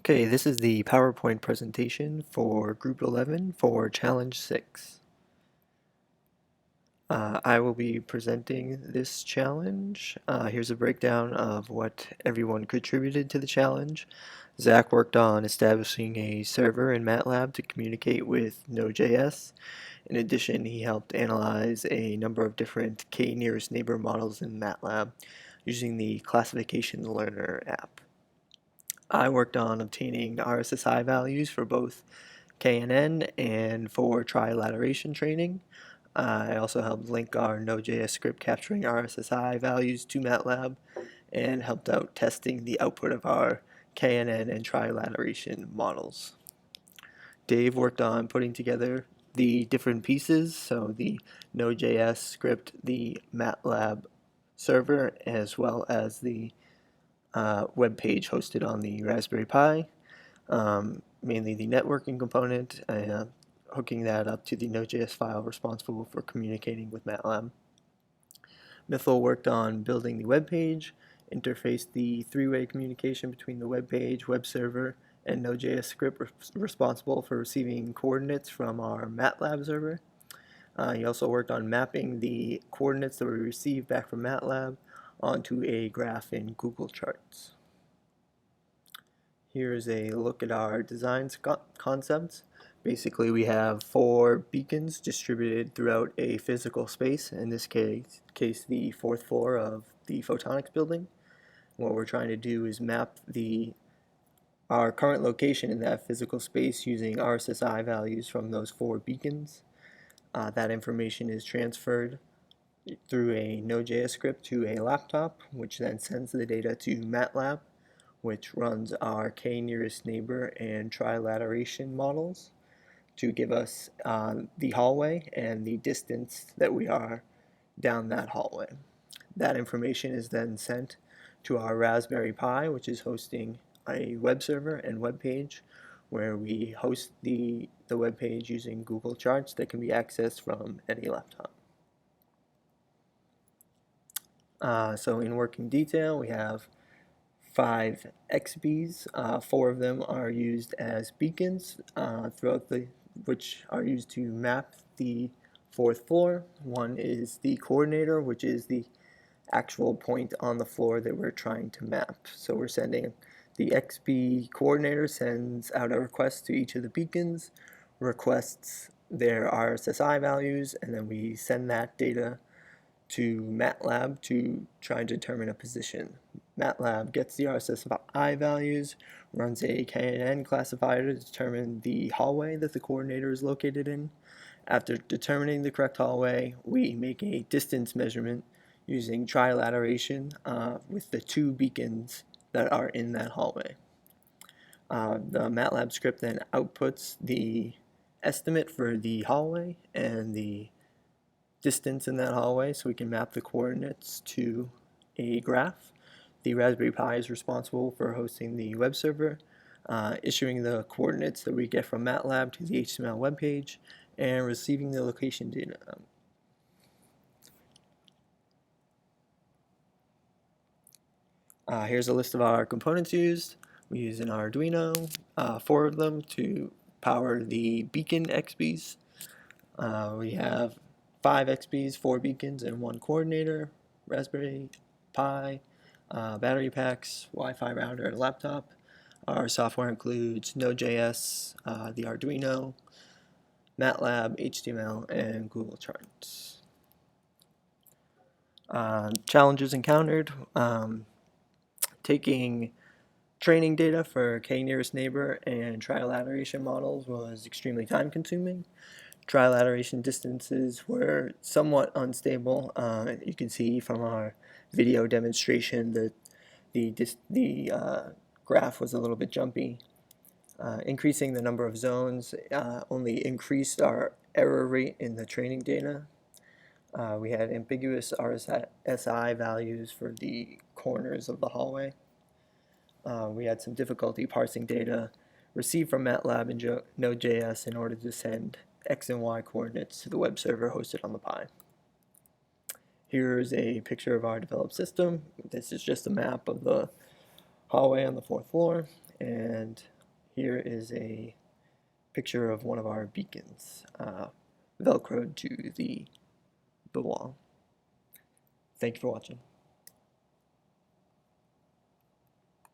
Okay, this is the PowerPoint presentation for Group 11 for Challenge 6. I will be presenting this challenge. Here's a breakdown of what everyone contributed to the challenge. Zach worked on establishing a server in MATLAB to communicate with Node.js. In addition, he helped analyze a number of different k-nearest neighbor models in MATLAB using the Classification Learner app. I worked on obtaining RSSI values for both KNN and for trilateration training. I also helped link our Node.js script capturing RSSI values to MATLAB and helped out testing the output of our KNN and trilateration models. Dave worked on putting together the different pieces, so the Node.js script, the MATLAB server, as well as the web page hosted on the Raspberry Pi. Mainly the networking component, hooking that up to the Node.js file responsible for communicating with MATLAB. Mithil worked on building the web page, interfaced the three-way communication between the web page, web server, and Node.js script responsible for receiving coordinates from our MATLAB server. He also worked on mapping the coordinates that we received back from MATLAB onto a graph in Google Charts. Here's a look at our design concepts. Basically, we have 4 beacons distributed throughout a physical space, in this case the 4th floor of the photonics building. What we're trying to do is map our current location in that physical space using RSSI values from those 4 beacons. That information is transferred through a Node.js script to a laptop, which then sends the data to MATLAB, which runs our k-nearest neighbor and trilateration models to give us the hallway and the distance that we are down that hallway. That information is then sent to our Raspberry Pi, which is hosting a web server and web page, where we host the web page using Google Charts that can be accessed from any laptop. So in working detail, we have 5 XBs. 4 of them are used as beacons which are used to map the 4th floor. One is the coordinator, which is the actual point on the floor that we're trying to map. So we're sending the XB coordinator sends out a request to each of the beacons, requests their RSSI values, and then we send that data to MATLAB to try and determine a position. MATLAB gets the RSSI values, runs a KNN classifier to determine the hallway that the coordinator is located in. After determining the correct hallway, we make a distance measurement using trilateration with the 2 beacons that are in that hallway. The MATLAB script then outputs the estimate for the hallway and the distance in that hallway, so we can map the coordinates to a graph. The Raspberry Pi is responsible for hosting the web server, issuing the coordinates that we get from MATLAB to the HTML web page, and receiving the location data. Here's a list of our components used. We use an Arduino, 4 of them to power the beacon XBs. We have 5 XBs, 4 beacons, and 1 coordinator, Raspberry Pi, battery packs, Wi-Fi router, and a laptop. Our software includes Node.js, the Arduino, MATLAB, HTML, and Google Charts. Challenges encountered. Taking training data for k-nearest neighbor and trilateration models was extremely time consuming. Trilateration distances were somewhat unstable. You can see from our video demonstration that the graph was a little bit jumpy. Increasing the number of zones only increased our error rate in the training data. We had ambiguous RSSI values for the corners of the hallway. We had some difficulty parsing data received from MATLAB and Node.js in order to send X and Y coordinates to the web server hosted on the Pi. Here's a picture of our developed system. This is just a map of the hallway on the 4th floor, and here is a picture of one of our beacons velcroed to the wall. Thank you for watching.